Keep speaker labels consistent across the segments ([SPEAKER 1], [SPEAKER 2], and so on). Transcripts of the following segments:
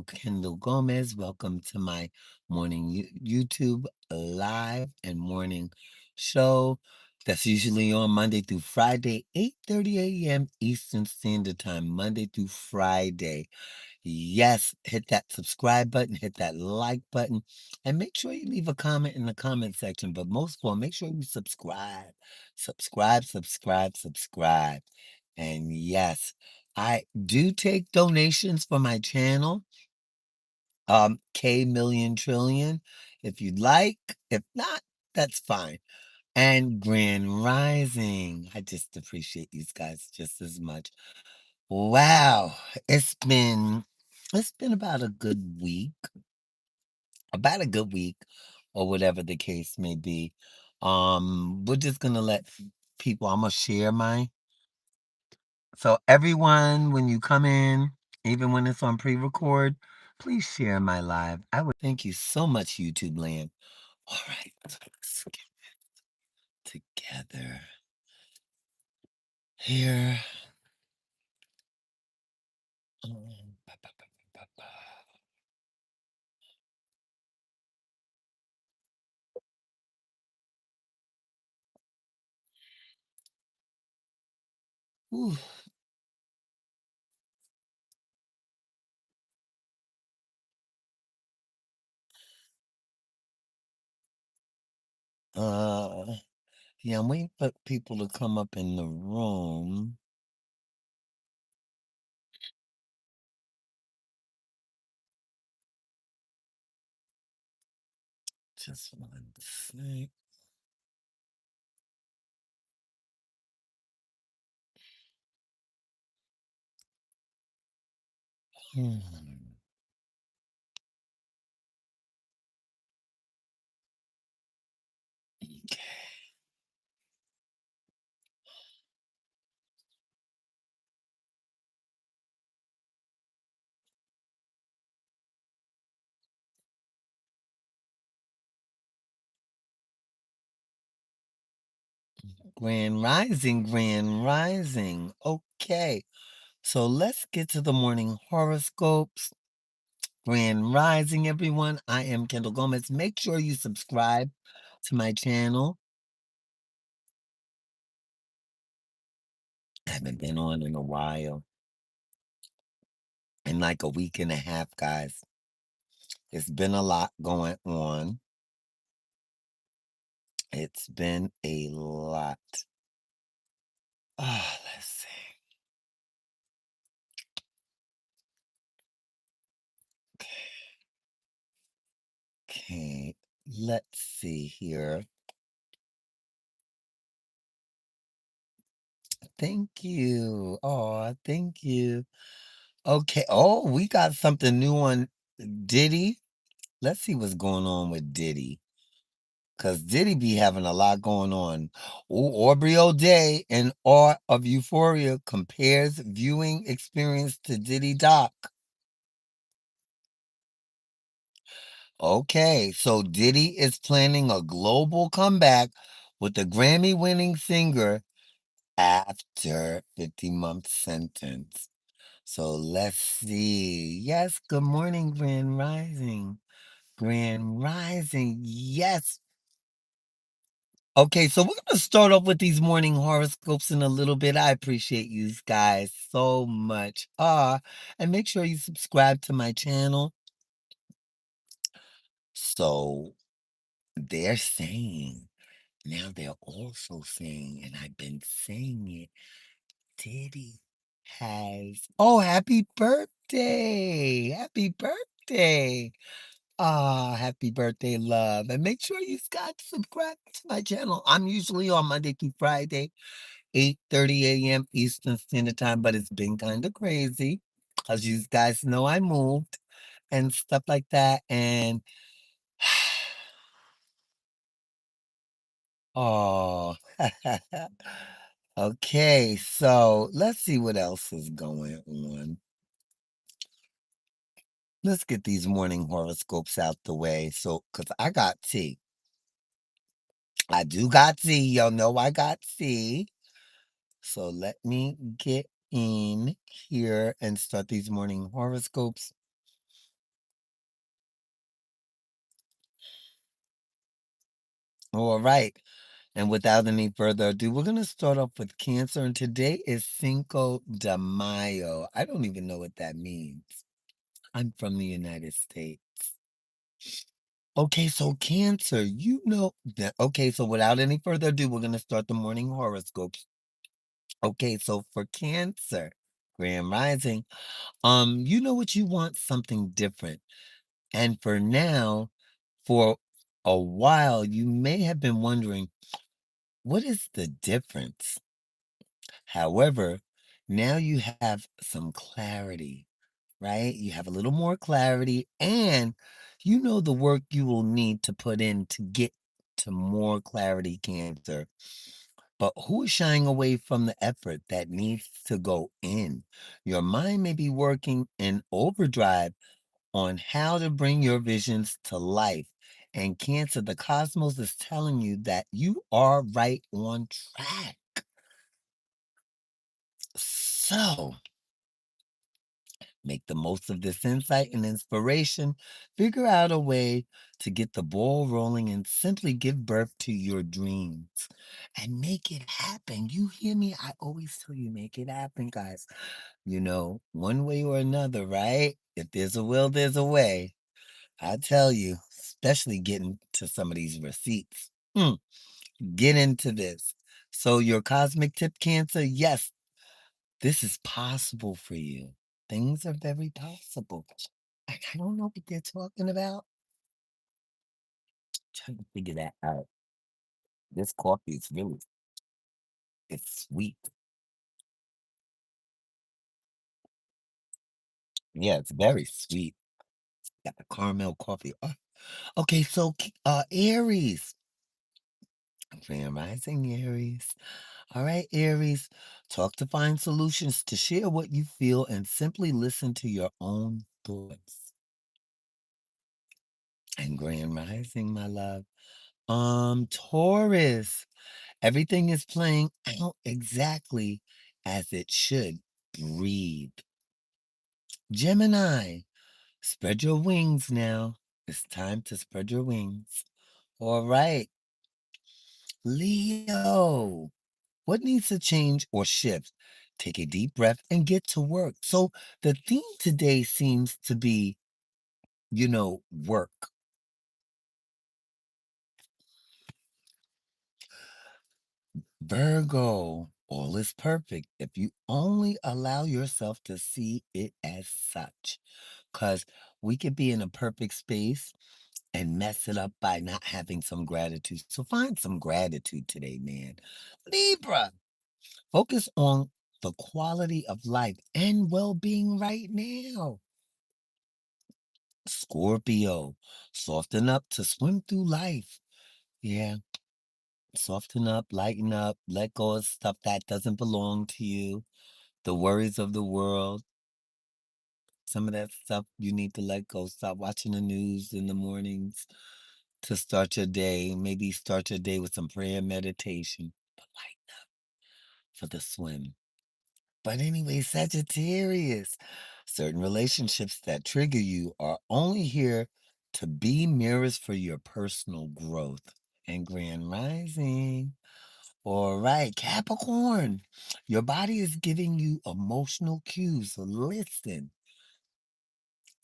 [SPEAKER 1] Kendall Gomez. Welcome to my morning YouTube live and morning show. That's usually on Monday through Friday, 8:30 a.m. Eastern Standard Time, Monday through Friday. Yes, hit that subscribe button, hit that like button, and make sure you leave a comment in the comment section. But most of all, make sure you subscribe. Subscribe. And yes, I do take donations for my channel, K Million Trillion, if you'd like. If not, that's fine. And Grand Rising. I just appreciate these guys just as much. Wow, it's been about a good week, or whatever the case may be. We're just gonna let people. I'm gonna share my. So everyone, when you come in, even when it's on pre-record, please share my live. I would thank you so much, YouTube land. All right, let's get together here. Ba, ba, ba, ba, ba. Ooh. Uh, yeah, I'm waiting for people to come up in the room. Just one sec. Hmm. Okay. Grand Rising, Grand Rising. Okay, so let's get to the morning horoscopes. Grand Rising, everyone. I am Kendall Gomez. Make sure you subscribe to my channel. I haven't been on in a while, in like a week and a half, guys. It's been a lot going on. It's been a lot. Let's see. Okay, let's see here. Thank you. Oh, thank you. Okay. Oh, we got something new on Diddy. Let's see what's going on with Diddy. Cause Diddy be having a lot going on. Oh, Aubrey O'Day in Awe of Euphoria compares viewing experience to Diddy Doc. Okay, so Diddy is planning a global comeback with the Grammy-winning singer after 50-month sentence. So let's see. Yes, good morning, Grand Rising. Grand Rising, yes. Okay, so we're gonna start off with these morning horoscopes in a little bit. I appreciate you guys so much. And make sure you subscribe to my channel. So they're saying, now they're also saying, and I've been saying it, Diddy happy birthday! Happy birthday! Happy birthday, love. And make sure you guys subscribe to my channel. I'm usually on Monday through Friday, 8:30 a.m. Eastern Standard Time, but it's been kind of crazy because you guys know I moved and stuff like that. And oh, okay. So let's see what else is going on. Let's get these morning horoscopes out the way. So, because I got tea. I do got tea. Y'all know I got tea. So let me get in here and start these morning horoscopes. All right. And without any further ado, we're going to start off with Cancer. And today is Cinco de Mayo. I don't even know what that means. I'm from the United States. Okay, so Cancer, you know that. Okay, so without any further ado, we're going to start the morning horoscopes. Okay, so for Cancer, Grand Rising, you know what you want? Something different. And for now, for a while, you may have been wondering, what is the difference? However, now you have some clarity, right? You have a little more clarity, and you know the work you will need to put in to get to more clarity, Cancer. But who is shying away from the effort that needs to go in? Your mind may be working in overdrive on how to bring your visions to life. And Cancer, the cosmos is telling you that you are right on track. So, make the most of this insight and inspiration. Figure out a way to get the ball rolling and simply give birth to your dreams and make it happen. You hear me? I always tell you, make it happen, guys. You know, one way or another, right? If there's a will, there's a way. I tell you, especially getting to some of these receipts. Get into this. So, your cosmic tip, Cancer, yes, this is possible for you. Things are very possible. I don't know what they're talking about. Trying to figure that out. This coffee is really, it's sweet. Yeah, it's very sweet. Got the caramel coffee. Oh, okay, so Aries. Grand Rising Aries. All right, Aries. Talk to find solutions to share what you feel and simply listen to your own thoughts. And Grand Rising, my love. Taurus. Everything is playing out exactly as it should. Breathe. Gemini, spread your wings now. It's time to spread your wings. All right. Leo, what needs to change or shift? Take a deep breath and get to work. So the theme today seems to be, work. Virgo, all is perfect if you only allow yourself to see it as such. Because we could be in a perfect space and mess it up by not having some gratitude. So find some gratitude today, man. Libra, focus on the quality of life and well being right now. Scorpio, soften up to swim through life. Yeah, soften up, lighten up, let go of stuff that doesn't belong to you. The worries of the world, some of that stuff you need to let go. Stop watching the news in the mornings to start your day. Maybe start your day with some prayer and meditation. But lighten up for the swim. But anyway, Sagittarius, certain relationships that trigger you are only here to be mirrors for your personal growth and grand rising. All right, Capricorn, your body is giving you emotional cues. So listen.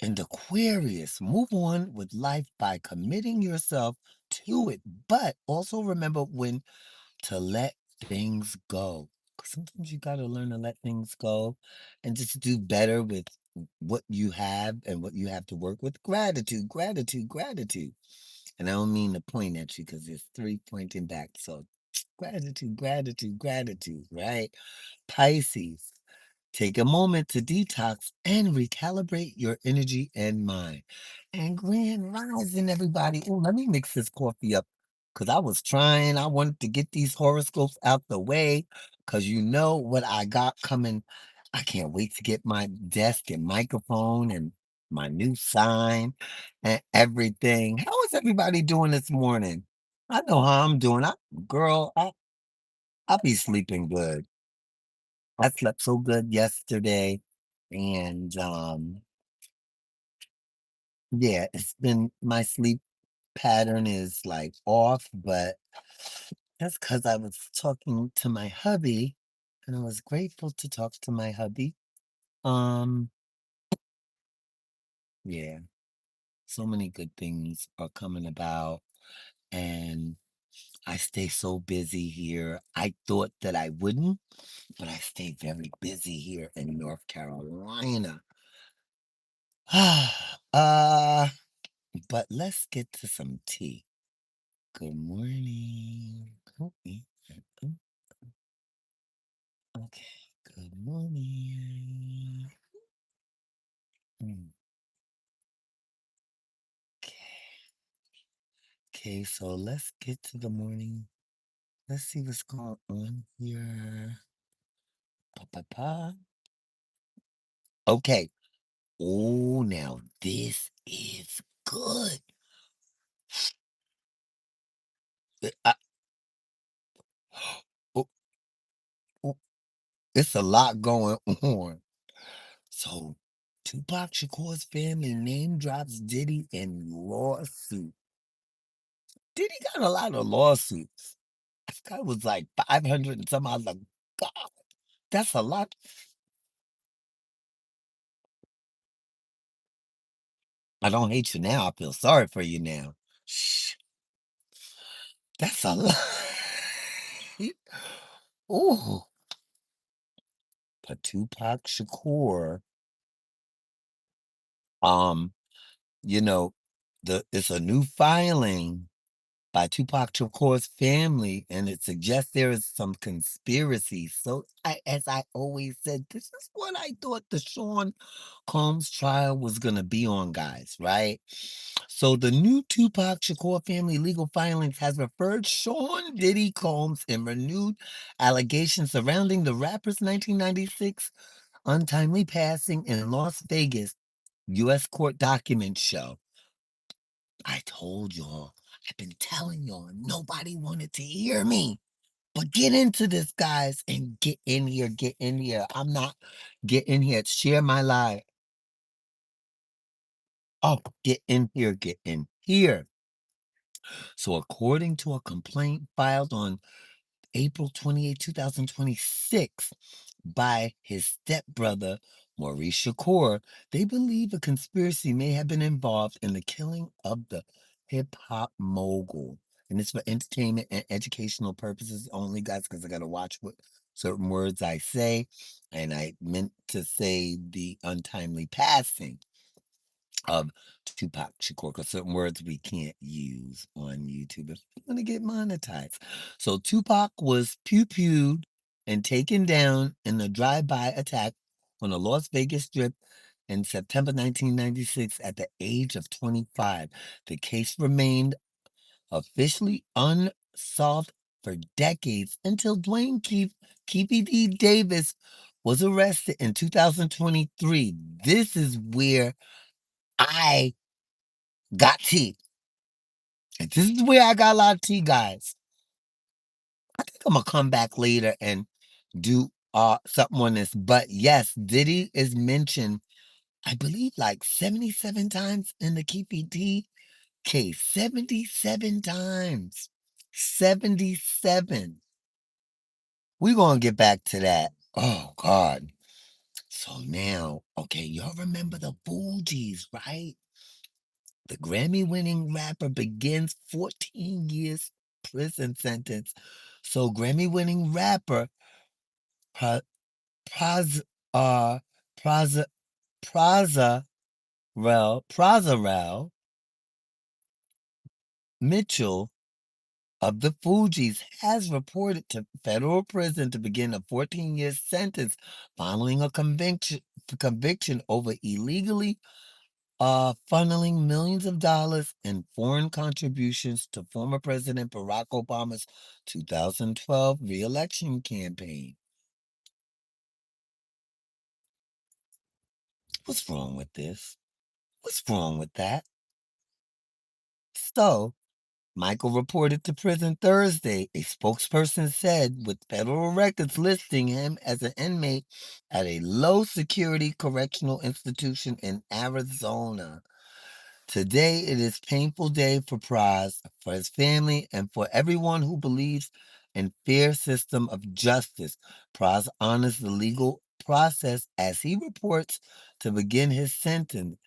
[SPEAKER 1] And Aquarius, move on with life by committing yourself to it, but also remember when to let things go. 'Cause sometimes you got to learn to let things go and just do better with what you have and what you have to work with. Gratitude, gratitude, gratitude. And I don't mean to point at you because there's three pointing back. So gratitude, gratitude, gratitude, right? Pisces. Take a moment to detox and recalibrate your energy and mind. And grand rising, everybody. Oh, let me mix this coffee up because I was trying. I wanted to get these horoscopes out the way because you know what I got coming. I can't wait to get my desk and microphone and my new sign and everything. How is everybody doing this morning? I know how I'm doing. Girl, I'll be sleeping good. I slept so good yesterday, and, yeah, it's been my sleep. pattern is like off, but that's because I was talking to my hubby and I was grateful to talk to my hubby. Um, yeah, so many good things are coming about and I stay so busy here. I thought that I wouldn't, but I stay very busy here in North Carolina. uh, but let's get to some tea. Good morning. Oh, okay. Good morning. Mm, Okay. Okay, so let's get to the morning. Let's see what's going on here. Pa pa pa. Okay. Oh, now this is good. Uh, oh, oh, it's a lot going on. So, Tupac Shakur's family name drops Diddy in lawsuit. Diddy got a lot of lawsuits. This guy was like 500 and some. I was like, God, that's a lot. I don't hate you now. I feel sorry for you now. Shh, that's a lot. Ooh, but Tupac Shakur, um, you know, it's a new filing by Tupac Shakur's family, and it suggests there is some conspiracy. So, as I always said, this is what I thought the Sean Combs trial was going to be on, guys, right? So, the new Tupac Shakur family legal filings has referred Sean Diddy Combs in renewed allegations surrounding the rapper's 1996 untimely passing in Las Vegas. U.S. court documents show. I told y'all. I've been telling y'all. Nobody wanted to hear me. But get into this, guys, and get in here. Get in here. I'm not get in here. Share my live. Oh, get in here. Get in here. So, according to a complaint filed on April 28, 2026, by his stepbrother, Maurice Shakur, they believe a conspiracy may have been involved in the killing of the hip hop mogul. And it's for entertainment and educational purposes only, guys, because I got to watch what certain words I say. And I meant to say the untimely passing of Tupac Shakur, because certain words we can't use on YouTube if we're going to get monetized. So Tupac was pew-pewed and taken down in a drive-by attack on the Las Vegas Strip in September 1996 at the age of 25. The case remained officially unsolved for decades until Dwayne Keefe D. Davis was arrested in 2023. This is where I got tea. And this is where I got a lot of tea, guys. I think I'm gonna come back later and do something on this. But yes, Diddy is mentioned, I believe, like 77 times in the Keepy D case. 77 times. 77. We're gonna get back to that. Oh God. So now, okay, y'all remember the Fugees, right? The Grammy-winning rapper begins 14 years prison sentence. So Grammy-winning rapper pra- Praz Praza Prazarel Mitchell of the Fugees has reported to federal prison to begin a 14-year sentence following a conviction over illegally funneling millions of dollars in foreign contributions to former President Barack Obama's 2012 reelection campaign. What's wrong with this? What's wrong with that? So, Michael reported to prison Thursday. A spokesperson said, with federal records listing him as an inmate at a low security correctional institution in Arizona. Today it is painful day for Praz, for his family, and for everyone who believes in fair system of justice. Praz honors the legal process as he reports to begin his sentence.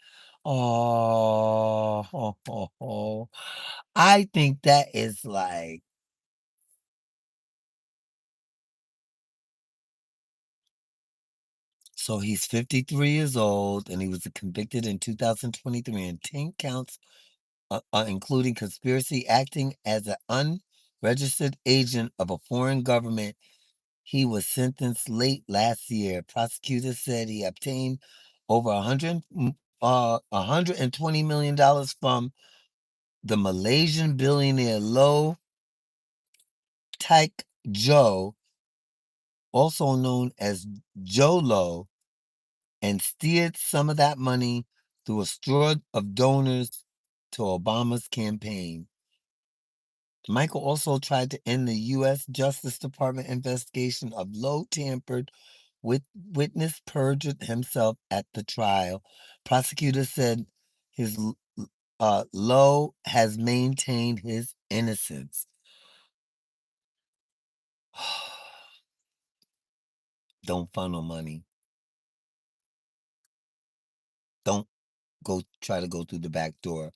[SPEAKER 1] Oh, I think that is like so he's 53 years old and he was convicted in 2023 in 10 counts, including conspiracy acting as an unregistered agent of a foreign government. He was sentenced late last year. Prosecutors said he obtained over $120 million from the Malaysian billionaire Low Taek Joe, also known as Jolo, and steered some of that money through a straw of donors to Obama's campaign. Michael also tried to end the U.S. Justice Department investigation of Low tampered with witness perjured himself at the trial. Prosecutors said his Low has maintained his innocence. Don't funnel money. Don't try to go through the back door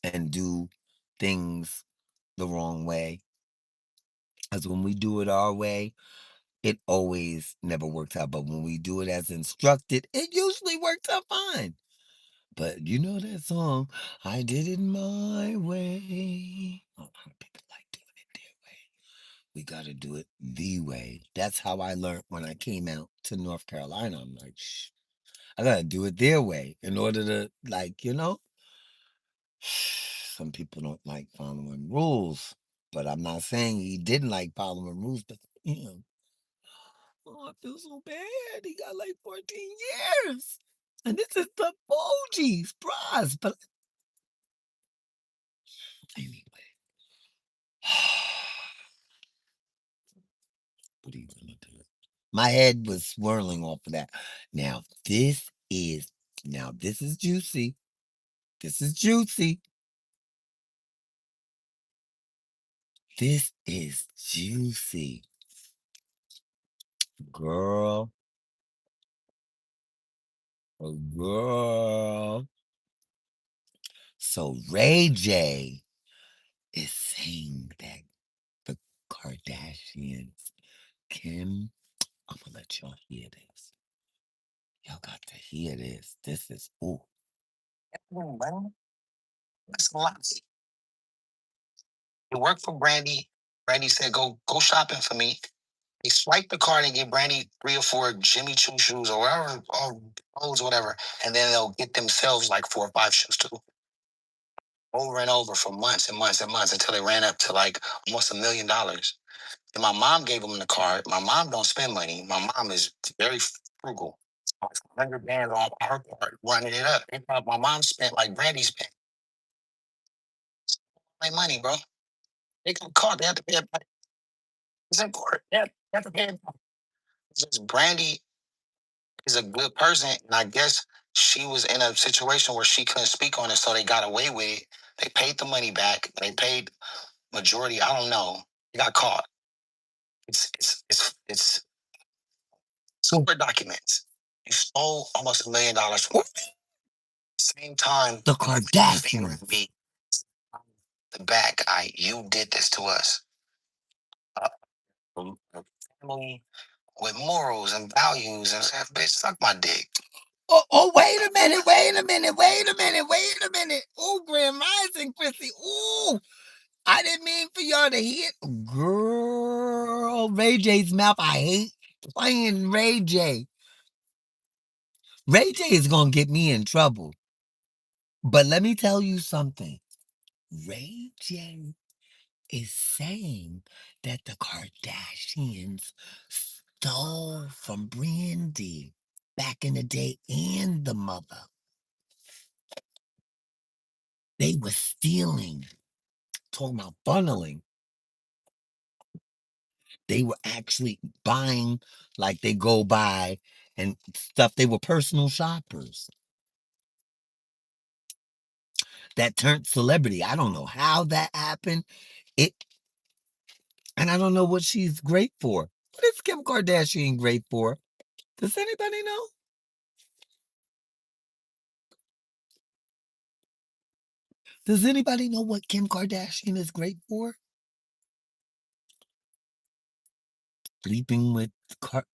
[SPEAKER 1] and do things the wrong way. Because when we do it our way, it always never works out. But when we do it as instructed, it usually works out fine. But you know that song, I did it my way. A lot of people like doing it their way. We got to do it the way. That's how I learned when I came out to North Carolina. I'm like, shh, I got to do it their way in order to, like, some people don't like following rules. But I'm not saying he didn't like following rules, but oh, I feel so bad. He got like 14 years. And this is the Bogies prize. But anyway, what are you going to do? My head was swirling off of that. Now, this is juicy. This is juicy. This is juicy. Girl, oh girl. So Ray J is saying that the Kardashians, Kim, I'm gonna let y'all hear this. Y'all got to hear this. This is ooh. Well, that's a lot. It worked for Brandy. Brandy said, "Go shopping for me." They swipe the card and get Brandy 3 or 4 Jimmy Choo shoes or whatever, or clothes, whatever, and then they'll get themselves like 4 or 5 shoes too, over and over for months and months and months until they ran up to like almost $1 million. And my mom gave them the card. My mom don't spend money. My mom is very frugal. 100 bands on her card, running it up. They thought my mom spent like Brandy spent like money, bro. They got caught. They have to pay it back. It's in court. They have to pay it back. Just Brandy is a good person, and I guess she was in a situation where she couldn't speak on it, so they got away with it. They paid the money back. They paid majority. I don't know. They got caught. It's super documents. You stole almost $1 million from the same time. The Kardashians. The bad guy. You did this to us. A family with morals and values and stuff. Bitch, suck my dick. Wait a minute, wait a minute, wait a minute, wait a minute. Oh, Grand Rising, Chrissy. Oh, I didn't mean for y'all to hear. Girl, Ray J's mouth. I hate playing Ray J. Ray J is going to get me in trouble. But let me tell you something. Ray J is saying that the Kardashians stole from Brandy back in the day and the mother. They were stealing. Talking about funneling. They were actually buying like they go by and stuff. They were personal shoppers. that turned celebrity. I don't know how that happened. It and I don't know what she's great for. What is Kim Kardashian great for? Does anybody know? Does anybody know what Kim Kardashian is great for? Sleeping with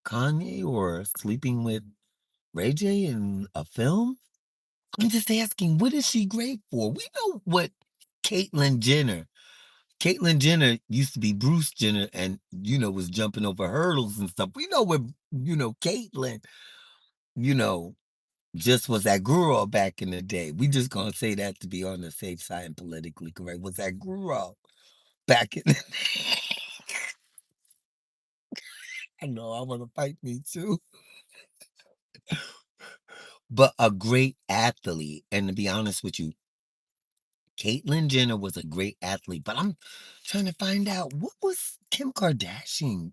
[SPEAKER 1] Kanye or sleeping with Ray J in a film? I'm just asking, what is she great for? We know what Caitlyn Jenner. Caitlyn Jenner used to be Bruce Jenner and, was jumping over hurdles and stuff. We know what, Caitlyn, you know, just was that girl back in the day. We just gonna say that to be on the safe side and politically correct. Was that girl back in the I know I want to fight me too. But a great athlete. And to be honest with you, Caitlyn Jenner was a great athlete. But I'm trying to find out what was Kim Kardashian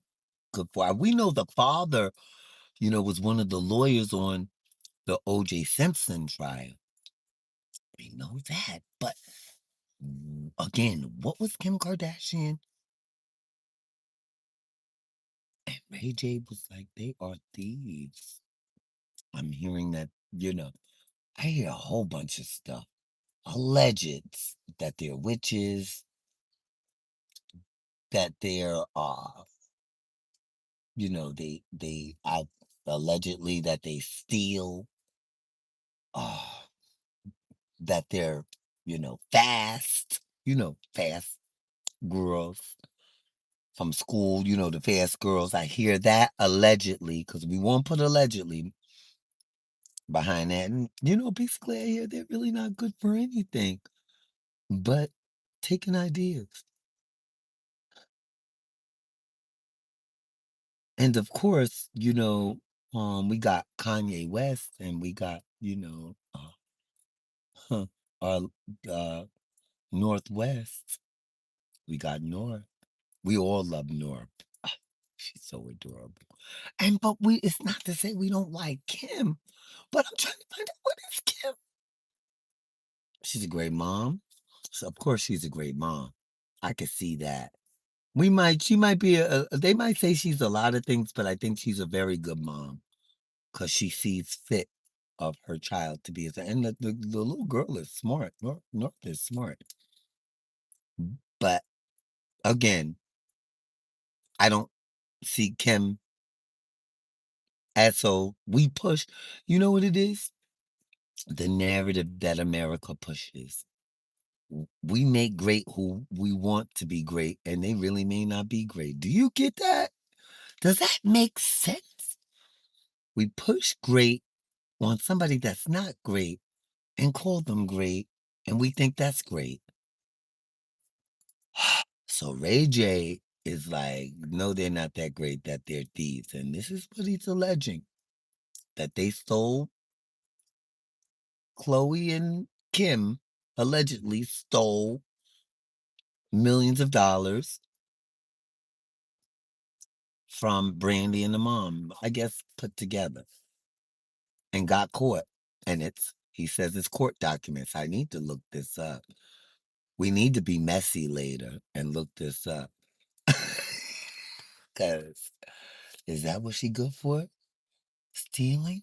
[SPEAKER 1] good for. We know the father, was one of the lawyers on the O.J. Simpson trial. We know that. But again, what was Kim Kardashian? And Ray J was like, they are thieves. I'm hearing that, I hear a whole bunch of stuff. Alleged that they're witches, that they're they allegedly that they steal, uh, that they're, fast, fast girls from school, the fast girls. I hear that allegedly, because we won't put allegedly behind that. And, basically I hear they're really not good for anything but taking ideas. And of course, we got Kanye West and we got, our Northwest. We got North. We all love North. Ah, she's so adorable. And but it's not to say we don't like Kim, but I'm trying to find out what is Kim. She's a great mom. So of course she's a great mom. I could see that. She might be they might say she's a lot of things, but I think she's a very good mom because she sees fit of her child to be and the little girl is smart. North is smart. But again, I don't see Kim as so we push. You know what it is? The narrative that America pushes. We make great who we want to be great, and they really may not be great. Do you get that? Does that make sense? We push great on somebody that's not great and call them great, and we think that's great. So Ray J is like, no, they're not that great, that they're thieves. And this is what he's alleging, that they stole Chloe and Kim allegedly stole millions of dollars from Brandy and the mom, I guess put together, and got caught. And he says it's court documents. I need to look this up. We need to be messy later and look this up. Because is that what she good for? Stealing?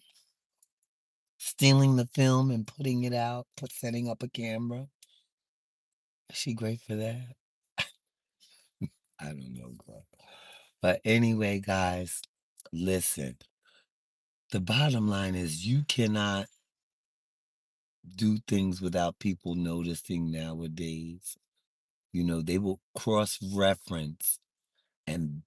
[SPEAKER 1] Stealing the film and putting it out, setting up a camera? Is she great for that? I don't know, girl. But anyway, guys, listen. The bottom line is you cannot do things without people noticing nowadays. They will cross-reference and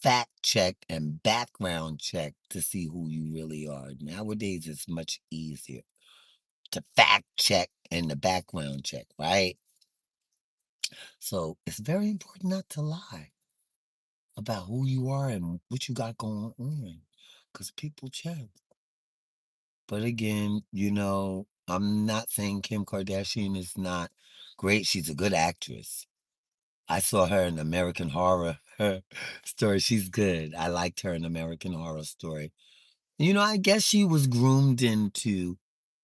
[SPEAKER 1] fact check and background check to see who you really are. Nowadays, it's much easier to fact check and the background check, right? So it's very important not to lie about who you are and what you got going on because people check. But again, I'm not saying Kim Kardashian is not great. She's a good actress. I saw her in American Horror Story. She's good. I liked her in American Horror Story. I guess she was groomed into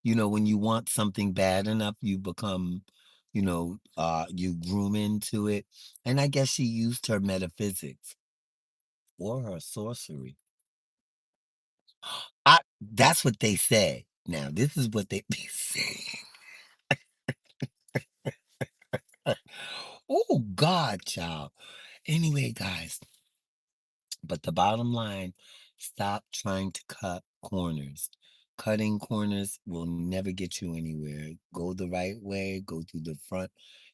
[SPEAKER 1] when you want something bad enough, you become, you groom into it. And I guess she used her metaphysics or her sorcery. That's what they say. Now, this is what they be saying. Oh, God, child. Anyway, guys, but the bottom line, stop trying to cut corners. Cutting corners will never get you anywhere. Go the right way, go through the front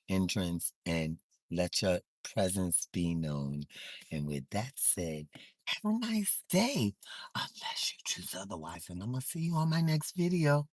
[SPEAKER 1] entrance, and let your presence be known. And with that said, have a nice day, unless you choose otherwise. And I'm going to see you on my next video.